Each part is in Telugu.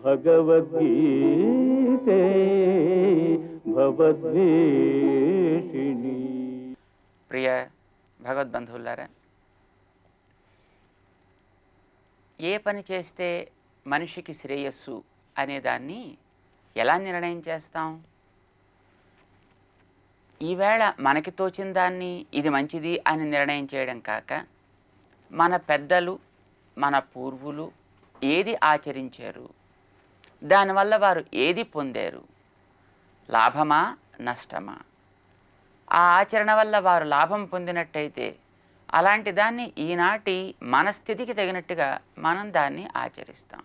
భగవద్గీతే భవద్వేషిణి. ప్రియ భగవద్బంధువులారా, ఏ పని చేస్తే మనిషికి శ్రేయస్సు అనేదాన్ని ఎలా నిర్ణయం చేస్తాం? ఈవేళ మనకి తోచిన దాన్ని ఇది మంచిది అని నిర్ణయం చేయడం కాక, మన పెద్దలు మన పూర్వులు ఏది ఆచరించారు, దానివల్ల వారు ఏది పొందారు, లాభమా నష్టమా, ఆ ఆచరణ వల్ల వారు లాభం పొందినట్టయితే అలాంటి దాన్ని ఈనాటి మన స్థితికి తగినట్టుగా మనం దాన్ని ఆచరిస్తాం.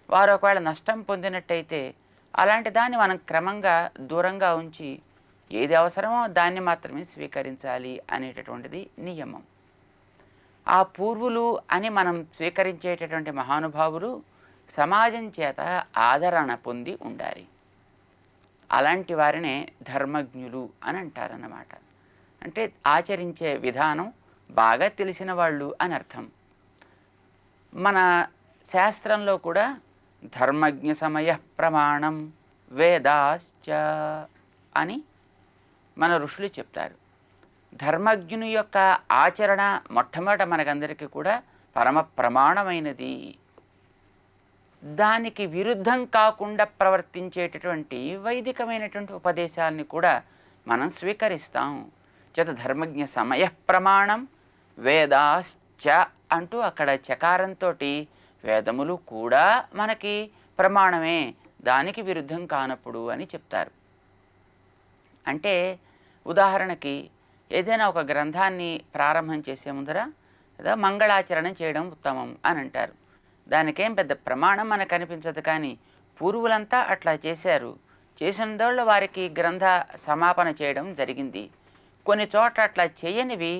వారు ఒకవేళ నష్టం పొందినట్టయితే అలాంటి దాన్ని మనం క్రమంగా దూరంగా ఉంచి ఏది అవసరమో దాన్ని మాత్రమే స్వీకరించాలి అనేటటువంటిది నియమం. ఆ పూర్వులు అని మనం స్వీకరించేటటువంటి మహానుభావులు సమాజం చేత ఆదరణ పొంది ఉండాలి. అలాంటి వారినే ధర్మజ్ఞులు అని అంటారన్నమాట. అంటే ఆచరించే విధానం బాగా తెలిసిన వాళ్ళు అని అర్థం. మన శాస్త్రంలో కూడా ధర్మజ్ఞ సమయ ప్రమాణం వేదాశ్చ అని మన ఋషులు చెప్తారు. ధర్మజ్ఞుని యొక్క ఆచరణ మొట్టమొదట మనకందరికీ కూడా పరమ ప్రమాణమైనది. దానికి విరుద్ధం కాకుండా ప్రవర్తించేటటువంటి వైదికమైనటువంటి ఉపదేశాలని కూడా మనం స్వీకరిస్తాం. చేత ధర్మజ్ఞ సమయ ప్రమాణం వేదాశ్చ అంటూ అక్కడ చకారంతో వేదములు కూడా మనకి ప్రమాణమే, దానికి విరుద్ధం కానప్పుడు అని చెప్తారు. అంటే ఉదాహరణకి ఏదైనా ఒక గ్రంథాన్ని ప్రారంభం చేసే ముందర ఏదో మంగళాచరణ చేయడం ఉత్తమం అని అంటారు. దానికేం పెద్ద ప్రమాణం మనకు అనిపించదు, కానీ పూర్వులంతా అట్లా చేశారు. చేసినందువల్ల వారికి గ్రంథ సమాపన చేయడం జరిగింది. కొన్ని చోట్ల అట్లా చేయనివి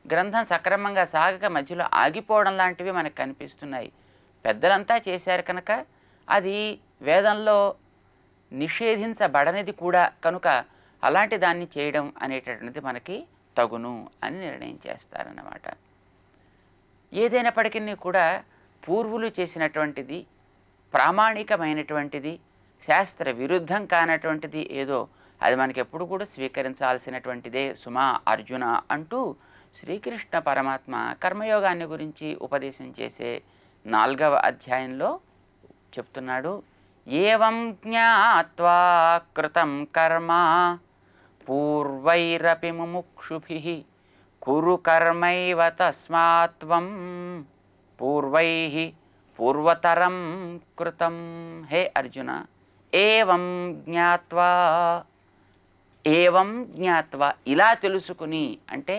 గ్రంథం సక్రమంగా సాగక మధ్యలో ఆగిపోవడం లాంటివి మనకు కనిపిస్తున్నాయి. పెద్దలంతా చేశారు కనుక అది వేదంలో నిషేధించబడనిది కూడా కనుక అలాంటి దాన్ని చేయడం అనేటటువంటిది మనకి తగును అని నిర్ణయం చేస్తారన్నమాట. ఏదైనప్పటికీ కూడా పూర్వులు చేసినటువంటిది ప్రామాణికమైనటువంటిది, శాస్త్ర విరుద్ధం కానటువంటిది ఏదో అది మనకి ఎప్పుడు కూడా స్వీకరించాల్సినటువంటిదే సుమా అర్జున అంటూ శ్రీకృష్ణ పరమాత్మ కర్మయోగాన్ని గురించి ఉపదేశం చేసే 4వ అధ్యాయంలో చెప్తున్నాడు. ఏవం జ్ఞాత్వా కృతం కర్మ పూర్వైరపి ముముక్షుభిః కురు కర్మైవ తస్మాత్వం పూర్వైః పూర్వతరం కృతం. హే అర్జున, ఏవం జ్ఞాత్వా, ఏవం జ్ఞాత్వా ఇలా తెలుసుకుని, అంటే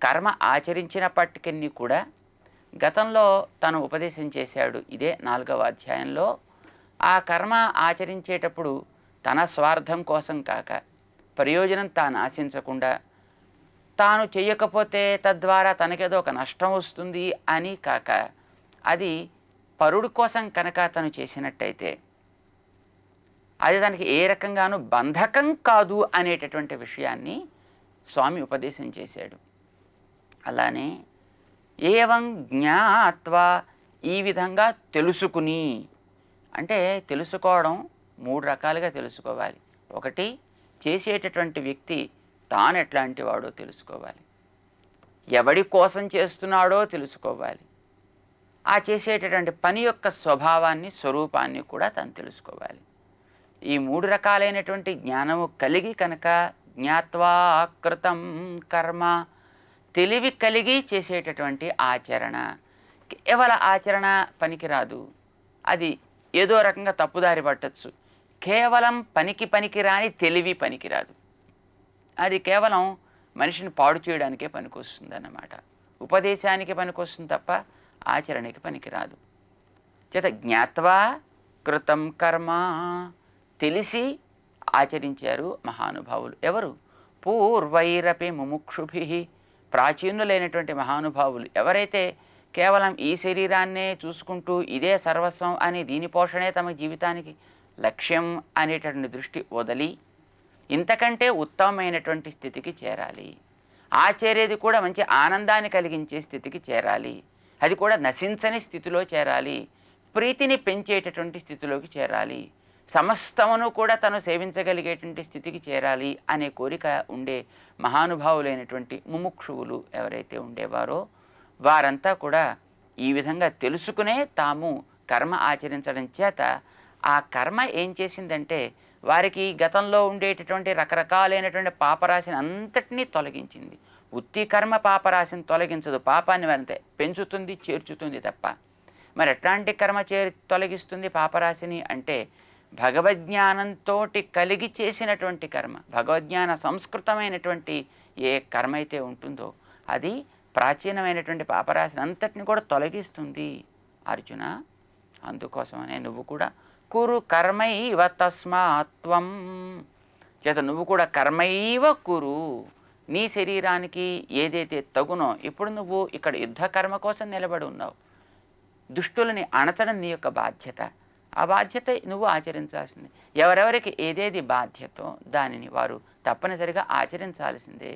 కర్మ ఆచరించినప్పటికీ కూడా గతంలో తను ఉపదేశం చేశాడు ఇదే 4వ అధ్యాయంలో. ఆ కర్మ ఆచరించేటప్పుడు తన స్వార్థం కోసం కాక, ప్రయోజనం తాను ఆశించకుండా, తాను చెయ్యకపోతే తద్వారా తనకేదో ఒక నష్టం వస్తుంది అని కాక, అది పరుడి కోసం కనుక తను చేసినట్టయితే అది దానికి ఏ రకంగానూ బంధకం కాదు అనేటటువంటి విషయాన్ని స్వామి ఉపదేశం చేశాడు. అలానే ఏవం జ్ఞాత్వా ఈ విధంగా తెలుసుకుని, అంటే తెలుసుకోవడం 3 రకాలుగా తెలుసుకోవాలి. ఒకటి, చేసేటటువంటి వ్యక్తి తాను ఎట్లాంటి వాడో తెలుసుకోవాలి, ఎవడి కోసం చేస్తున్నాడో తెలుసుకోవాలి, ఆ చేసేటటువంటి పని యొక్క స్వభావాన్ని స్వరూపాన్ని కూడా తను తెలుసుకోవాలి. ఈ 3 రకాలైనటువంటి జ్ఞానము కలిగి కనుక జ్ఞాత్వా కృతం కర్మ, తెలివి కలిగి చేసేటటువంటి ఆచరణ. కేవల ఆచరణ పనికిరాదు, అది ఏదో రకంగా తప్పుదారి పట్టచ్చు. కేవలం పనికిరాని తెలివి పనికిరాదు, అది కేవలం మనిషిని పాడు చేయడానికే పనికొస్తుంది అన్నమాట. ఉపదేశానికి పనికొస్తుంది తప్ప ఆచరణకి పనికిరాదు. చేత జ్ఞాత్వా కృతం కర్మ, తెలిసి ఆచరించారు మహానుభావులు. ఎవరు? పూర్వైరపి ముముక్షుభిః, ప్రాచీనులైనటువంటి మహానుభావులు. ఎవరైతే కేవలం ఈ శరీరాన్నే చూసుకుంటూ ఇదే సర్వస్వం అని, దీని పోషణే తమ జీవితానికి లక్ష్యం అనేటటువంటి దృష్టి వదిలి ఇంతకంటే ఉత్తమమైనటువంటి స్థితికి చేరాలి. చేరేది కూడా మంచి ఆనందాన్ని కలిగించే స్థితికి చేరాలి, అది కూడా నశించని స్థితిలో చేరాలి. ప్రీతిని పెంచేటటువంటి స్థితిలోకి చేరాలి, సమస్తమును కూడా తను సేవించగలిగేటువంటి స్థితికి చేరాలి అనే కోరిక ఉండే మహానుభావులైనటువంటి ముముక్షువులు ఎవరైతే ఉండేవారో వారంతా కూడా ఈ విధంగా తెలుసుకునే తాము కర్మ ఆచరించడం చేత ఆ కర్మ ఏం చేసిందంటే వారికి గతంలో ఉండేటటువంటి రకరకాలైనటువంటి పాపరాశిని అంతటినీ తొలగించింది. ఉత్తి కర్మ పాపరాశిని తొలగించదు, పాపాన్ని మరింత పెంచుతుంది, చేర్చుతుంది తప్ప. మరి ఎట్లాంటి కర్మ తొలగిస్తుంది పాపరాశిని అంటే భగవజ్ఞానంతో కలిగి చేసినటువంటి కర్మ, భగవజ్ఞాన సంస్కృతమైనటువంటి ఏ కర్మ అయితే ఉంటుందో అది ప్రాచీనమైనటువంటి పాపరాశిని అంతటిని కూడా తొలగిస్తుంది అర్జున. అందుకోసమనే నువ్వు కూడా కురు కర్మైవ తస్మాత్వం చేత నువ్వు కూడా కర్మైవ కురు, నీ శరీరానికి ఏదైతే తగునో. ఇప్పుడు నువ్వు ఇక్కడ యుద్ధ కర్మ కోసం నిలబడి ఉన్నావు, దుష్టులని అణచడం నీ యొక్క బాధ్యత. ఆ బాధ్యత నువ్వు ఆచరించాల్సింది. ఎవరెవరికి ఏదేది బాధ్యతో దానిని వారు తప్పనిసరిగా ఆచరించాల్సిందే.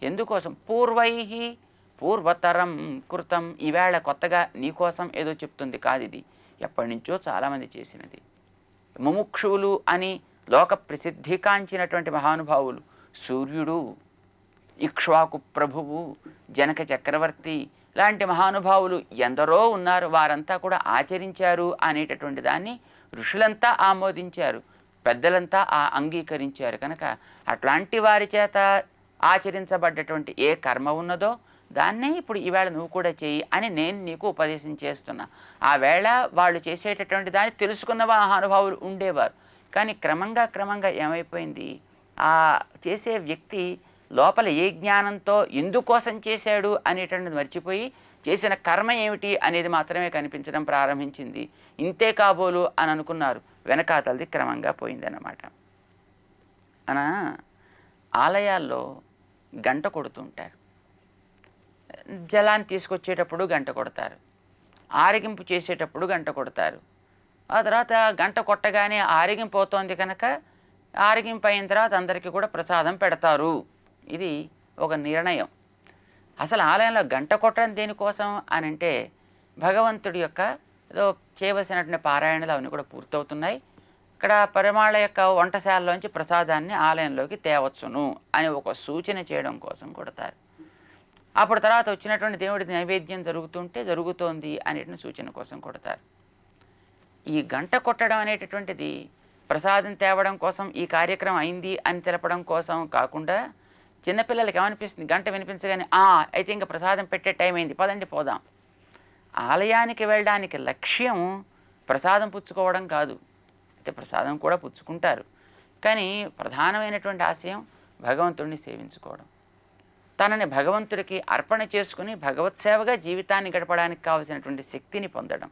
ఎందుకోసం? పూర్వతరం కృతం, ఈవేళ కొత్తగా నీకోసం ఏదో చెప్తుంది కాదు, ఇది ఎప్పటి నుంచో చాలామంది చేసినది. ముముక్షువులు అని లోక ప్రసిద్ధికాంచినటువంటి మహానుభావులు సూర్యుడు, ఇక్ష్వాకు ప్రభువు, జనక చక్రవర్తి లాంటి మహానుభావులు ఎందరో ఉన్నారు. వారంతా కూడా ఆచరించారు అనేటటువంటి దాన్ని ఋషులంతా ఆమోదించారు, పెద్దలంతా అంగీకరించారు. కనుక అట్లాంటి వారి చేత ఆచరించబడ్డటువంటి ఏ కర్మ ఉన్నదో దాన్నే ఇప్పుడు ఈవేళ నువ్వు కూడా చెయ్యి అని నేను నీకు ఉపదేశం చేస్తున్నా. ఆ వేళ వాళ్ళు చేసేటటువంటి దాన్ని తెలుసుకున్న మహానుభావులు ఉండేవారు. కానీ క్రమంగా ఏమైపోయింది, ఆ చేసే వ్యక్తి లోపల ఏ జ్ఞానంతో ఎందుకోసం చేశాడు అనేటువంటిది మర్చిపోయి చేసిన కర్మ ఏమిటి అనేది మాత్రమే కనిపించడం ప్రారంభించింది. ఇంతే కాబోలు అని అనుకున్నారు, వెనకాతలది క్రమంగా పోయిందన్నమాట. ఆలయాల్లో గంట కొడుతుంటారు, జలాన్ని తీసుకొచ్చేటప్పుడు గంట కొడతారు, ఆరగింపు చేసేటప్పుడు గంట కొడతారు. ఆ తర్వాత గంట కొట్టగానే ఆరగింపు అవుతోంది కనుక ఆరగింపు అయిన తర్వాత అందరికీ కూడా ప్రసాదం పెడతారు. ఇది ఒక నిర్ణయం. అసలు ఆలయంలో గంట కొట్టడం దేనికోసం అని అంటే భగవంతుడి యొక్క ఏదో చేయవలసినటువంటి పారాయణలు అవన్నీ కూడా పూర్తవుతున్నాయి, ఇక్కడ పరిమాళ యొక్క వంటశాలలోంచి ప్రసాదాన్ని ఆలయంలోకి తేవచ్చును అని ఒక సూచన చేయడం కోసం కొడతారు. అప్పుడు తర్వాత వచ్చినటువంటి దేవుడి నైవేద్యం జరుగుతోంది అనేటువంటి సూచన కోసం కొడతారు. ఈ గంట కొట్టడం అనేటటువంటిది ప్రసాదం తేవడం కోసం, ఈ కార్యక్రమం అయింది అని తెలపడం కోసం కాకుండా చిన్నపిల్లలకి ఏమనిపిస్తుంది, గంట వినిపించగానే అయితే ఇంకా ప్రసాదం పెట్టే టైం అయింది, పదండి పోదాం. ఆలయానికి వెళ్ళడానికి లక్ష్యం ప్రసాదం పుచ్చుకోవడం కాదు, అయితే ప్రసాదం కూడా పుచ్చుకుంటారు, కానీ ప్రధానమైనటువంటి ఆశయం భగవంతుడిని సేవించుకోవడం, తనని భగవంతుడికి అర్పణ చేసుకుని భగవత్సేవగా జీవితాన్ని గడపడానికి కావలసినటువంటి శక్తిని పొందడం.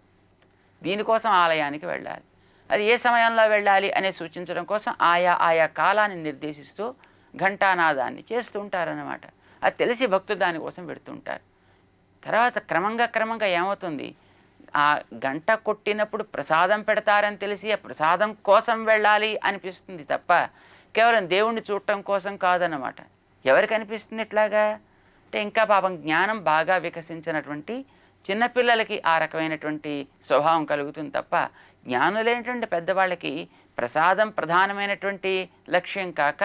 దీనికోసం ఆలయానికి వెళ్ళాలి. అది ఏ సమయంలో వెళ్ళాలి అనే సూచించడం కోసం ఆయా కాలాన్ని నిర్దేశిస్తూ ఘంటానాదాన్ని చేస్తూ ఉంటారన్నమాట. అది తెలిసి భక్తులు దానికోసం పెడుతుంటారు. తర్వాత క్రమంగా ఏమవుతుంది, ఆ గంట కొట్టినప్పుడు ప్రసాదం పెడతారని తెలిసి ఆ ప్రసాదం కోసం వెళ్ళాలి అనిపిస్తుంది తప్ప కేవలం దేవుణ్ణి చూడటం కోసం కాదన్నమాట. ఎవరికి అనిపిస్తుంది ఇట్లాగా అంటే ఇంకా పాపం జ్ఞానం బాగా వికసించినటువంటి చిన్నపిల్లలకి ఆ రకమైనటువంటి స్వభావం కలుగుతుంది తప్ప జ్ఞానులైనటువంటి పెద్దవాళ్ళకి ప్రసాదం ప్రధానమైనటువంటి లక్ష్యం కాక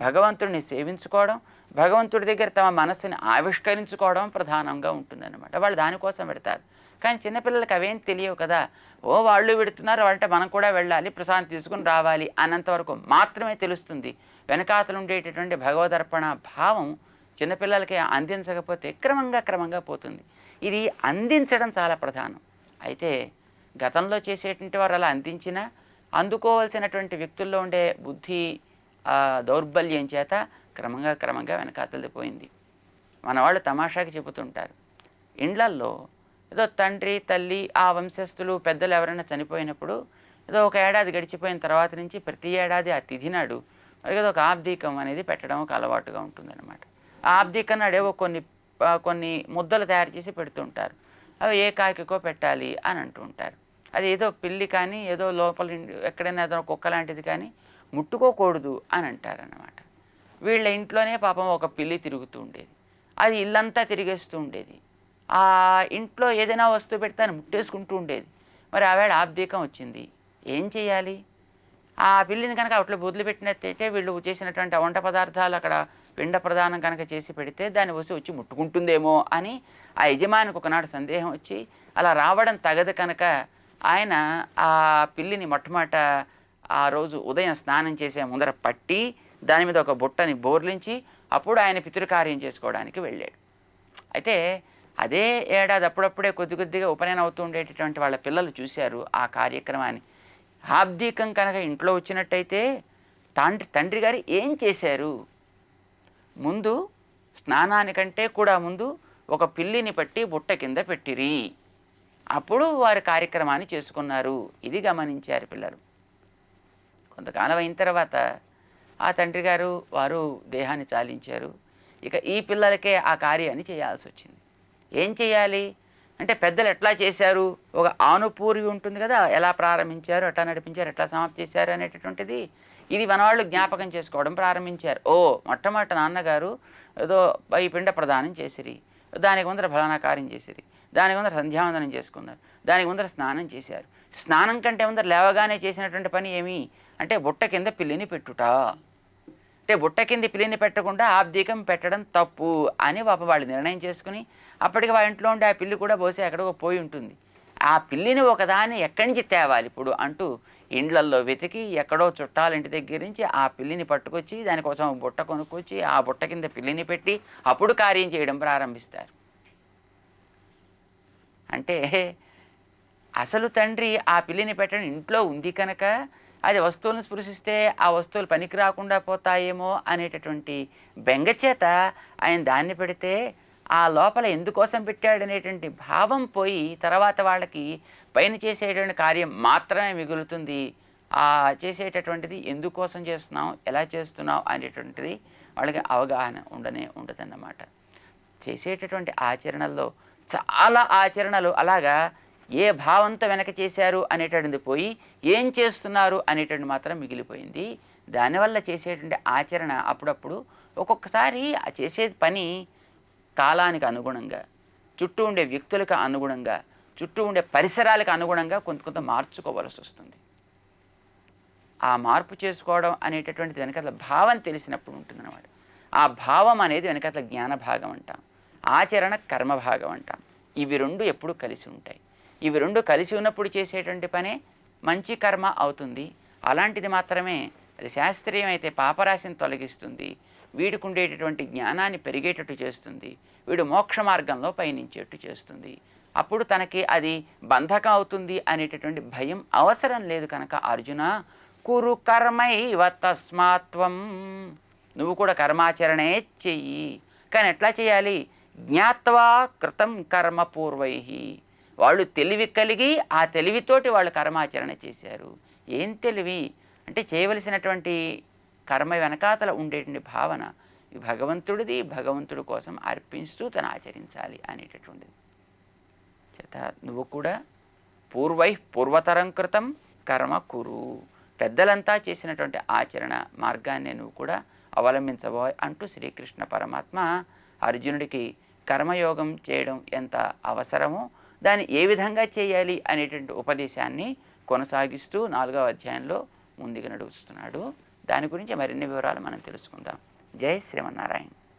భగవంతుడిని సేవించుకోవడం, భగవంతుడి దగ్గర తమ మనస్సుని ఆవిష్కరించుకోవడం ప్రధానంగా ఉంటుందన్నమాట. వాళ్ళు దానికోసం పెడతారు. కానీ చిన్నపిల్లలకి అవేం తెలియవు కదా, వాళ్ళు పెడుతున్నారు అంటే మనం కూడా వెళ్ళాలి, ప్రసాదం తీసుకుని రావాలి అన్నంతవరకు మాత్రమే తెలుస్తుంది. వెనకాతలు ఉండేటటువంటి భగవదర్పణ భావం చిన్నపిల్లలకి అందించకపోతే క్రమంగా పోతుంది. ఇది అందించడం చాలా ప్రధానం. అయితే గతంలో చేసేటువంటి వారు అలా అందించినా అందుకోవాల్సినటువంటి వ్యక్తుల్లో ఉండే బుద్ధి దౌర్బల్యం చేత క్రమంగా వెనకాతలది పోయింది. మన వాళ్ళు తమాషాకి చెబుతుంటారు, ఇండ్లల్లో ఏదో తండ్రి తల్లి ఆ వంశస్థులు పెద్దలు ఎవరైనా చనిపోయినప్పుడు ఏదో ఒక ఏడాది గడిచిపోయిన తర్వాత నుంచి ప్రతి ఏడాది ఆ తిథి నాడు మరి ఏదో ఒక ఆబ్దీకం అనేది పెట్టడం ఒక అలవాటుగా ఉంటుందన్నమాట. ఆ ఆబ్దీకం నాడు ఏవో కొన్ని ముద్దలు తయారు చేసి పెడుతుంటారు. అవి ఏ కాకికో పెట్టాలి అని అంటూ ఉంటారు. అది ఏదో పిల్లి కానీ ఏదో లోపల ఎక్కడైనా ఏదో కుక్క లాంటిది కానీ ముట్టుకోకూడదు అని అంటారన్నమాట. వీళ్ళ ఇంట్లోనే పాపం ఒక పిల్లి తిరుగుతూ ఉండేది, అది ఇల్లంతా తిరిగేస్తూ ఉండేది. ఆ ఇంట్లో ఏదైనా వస్తువు పెడితే ముట్టేసుకుంటూ ఉండేది. మరి ఆవేళ ఆబ్దీకం వచ్చింది, ఏం చేయాలి? ఆ పిల్లిని కనుక అట్లా వదిలిపెట్టినట్టయితే వీళ్ళు చేసినటువంటి వంట పదార్థాలు అక్కడ పిండ ప్రదానం కనుక చేసి పెడితే దాన్ని వచ్చి ముట్టుకుంటుందేమో అని ఆ యజమానికి ఒకనాడు సందేహం వచ్చి అలా రావడం తగదు కనుక ఆయన ఆ పిల్లిని మొట్టమొదట ఆ రోజు ఉదయం స్నానం చేసే ముందర పట్టి దాని మీద ఒక బుట్టని బోర్లించి అప్పుడు ఆయన పితృకార్యం చేసుకోవడానికి వెళ్ళాడు. అయితే అదే ఏడాది అప్పుడప్పుడే కొద్ది కొద్దిగా ఉపనయనం అవుతూ ఉండేటటువంటి వాళ్ళ పిల్లలు చూశారు ఆ కార్యక్రమాన్ని. ఆబ్దీకం కనుక ఇంట్లో వచ్చినట్టయితే తండ్రి గారు ఏం చేశారు? ముందు స్నానానికంటే కూడా ముందు ఒక పిల్లిని పట్టి బుట్ట కింద పెట్టిరి, అప్పుడు వారి కార్యక్రమాన్ని చేసుకున్నారు. ఇది గమనించారు పిల్లలు. కొంతకాలం అయిన తర్వాత ఆ తండ్రి గారు వారు దేహాన్ని చాలించారు. ఇక ఈ పిల్లలకే ఆ కార్యాన్ని చేయాల్సి వచ్చింది. ఏం చేయాలి అంటే పెద్దలు ఎట్లా చేశారు, ఒక ఆనుపూర్వి ఉంటుంది కదా, ఎలా ప్రారంభించారు, ఎట్లా నడిపించారు, ఎట్లా సమాప్తి చేశారు అనేటటువంటిది ఇది మనవాళ్ళు జ్ఞాపకం చేసుకోవడం ప్రారంభించారు. మొట్టమొదట నాన్నగారు ఏదో ఈ పిండ ప్రదానం చేసిరి, దానికి ముందర ఫలానా కార్యం చేసిరి, దానికి ముందర సంధ్యావందనం చేసుకున్నారు, దానికి ముందర స్నానం చేశారు. స్నానం కంటే ముందర లేవగానే చేసినటువంటి పని ఏమి అంటే బుట్ట కింద పిల్లిని పెట్టుట. అంటే బుట్ట కింద పిల్లిని పెట్టకుండా ఆబ్దీకం పెట్టడం తప్పు అని వాళ్ళు నిర్ణయం చేసుకుని అప్పటికి వాళ్ళ ఇంట్లో ఉండే ఆ పిల్లి కూడా బహుశా ఎక్కడికో పోయి ఉంటుంది. ఆ పిల్లిని ఒకదాన్ని ఎక్కడి నుంచి తేవాలి ఇప్పుడు అంటూ ఇండ్లల్లో వెతికి ఎక్కడో చుట్టాల ఇంటి దగ్గర నుంచి ఆ పిల్లిని పట్టుకొచ్చి దానికోసం బుట్ట కొనుక్కొచ్చి ఆ బుట్ట కింద పిల్లిని పెట్టి అప్పుడు కార్యం చేయడం ప్రారంభిస్తారు. అంటే అసలు తండ్రి ఆ పిల్లిని పెట్టడం ఇంట్లో ఉంది కనుక అది వస్తువులను స్పృశిస్తే ఆ వస్తువులు పనికి రాకుండా పోతాయేమో అనేటటువంటి బెంగచేత ఆయన దాన్ని పెడితే ఆ లోపల ఎందుకోసం పెట్టాడనేటువంటి భావం పోయి తర్వాత వాళ్ళకి పైన చేసేటువంటి కార్యం మాత్రమే మిగులుతుంది. ఆ చేసేటటువంటిది ఎందుకోసం చేస్తున్నాం, ఎలా చేస్తున్నాం అనేటువంటిది వాళ్ళకి అవగాహన ఉండదన్నమాట. చేసేటటువంటి ఆచరణల్లో చాలా ఆచరణలు అలాగా ఏ భావంతో వెనక చేశారు అనేటటువంటిది పోయి ఏం చేస్తున్నారు అనేటువంటి మాత్రం మిగిలిపోయింది. దానివల్ల చేసేటువంటి ఆచరణ అప్పుడప్పుడు ఒక్కొక్కసారి ఆ చేసే పని కాలానికి అనుగుణంగా, చుట్టూ ఉండే వ్యక్తులకు అనుగుణంగా, చుట్టూ ఉండే పరిసరాలకు అనుగుణంగా కొంత మార్చుకోవాల్సి వస్తుంది. ఆ మార్పు చేసుకోవడం అనేటటువంటిది వెనకట్ల భావం తెలిసినప్పుడు ఉంటుందన్నమాట. ఆ భావం అనేది వెనకట్ల జ్ఞాన భాగం అంటాం, ఆచరణ కర్మ భాగం అంటాం. ఇవి రెండు ఎప్పుడు కలిసి ఉంటాయి. ఇవి రెండు కలిసి ఉన్నప్పుడు చేసేటువంటి పనే మంచి కర్మ అవుతుంది. అలాంటిది మాత్రమే అది శాస్త్రీయమైతే పాపరాశిని తొలగిస్తుంది, వీడికి ఉండేటటువంటి జ్ఞానాన్ని పెరిగేటట్టు చేస్తుంది, వీడు మోక్ష మార్గంలో పయనించేట్టు చేస్తుంది. అప్పుడు తనకి అది బంధకం అవుతుంది అనేటటువంటి భయం అవసరం లేదు కనుక అర్జున కురు కర్మైవ తస్మాత్వం, నువ్వు కూడా కర్మాచరణే చెయ్యి. కానీ ఎట్లా చేయాలి? జ్ఞాత్వా కృతం కర్మ పూర్వై, వాళ్ళు తెలివి కలిగి ఆ తెలివితోటి వాళ్ళు కర్మాచరణ చేశారు. ఏం తెలివి అంటే చేయవలసినటువంటి కర్మ వెనకాతల ఉండేటువంటి భావన భగవంతుడిది, భగవంతుడి కోసం అర్పిస్తూ తను ఆచరించాలి అనేటటువంటిది. చేత నువ్వు కూడా పూర్వతరం కృతం కర్మ కురు, పెద్దలంతా చేసినటువంటి ఆచరణ మార్గాన్ని నువ్వు కూడా అవలంబించబోయ్ అంటూ శ్రీకృష్ణ పరమాత్మ అర్జునుడికి కర్మయోగం చేయడం ఎంత అవసరమో దాన్ని ఏ విధంగా చేయాలి అనేటువంటి ఉపదేశాన్ని కొనసాగిస్తూ 4వ అధ్యాయంలో ముందుకు నడుస్తున్నాడు. దాని గురించి మరిన్ని వివరాలు మనం తెలుసుకుందాం. జై శ్రీమన్నారాయణ.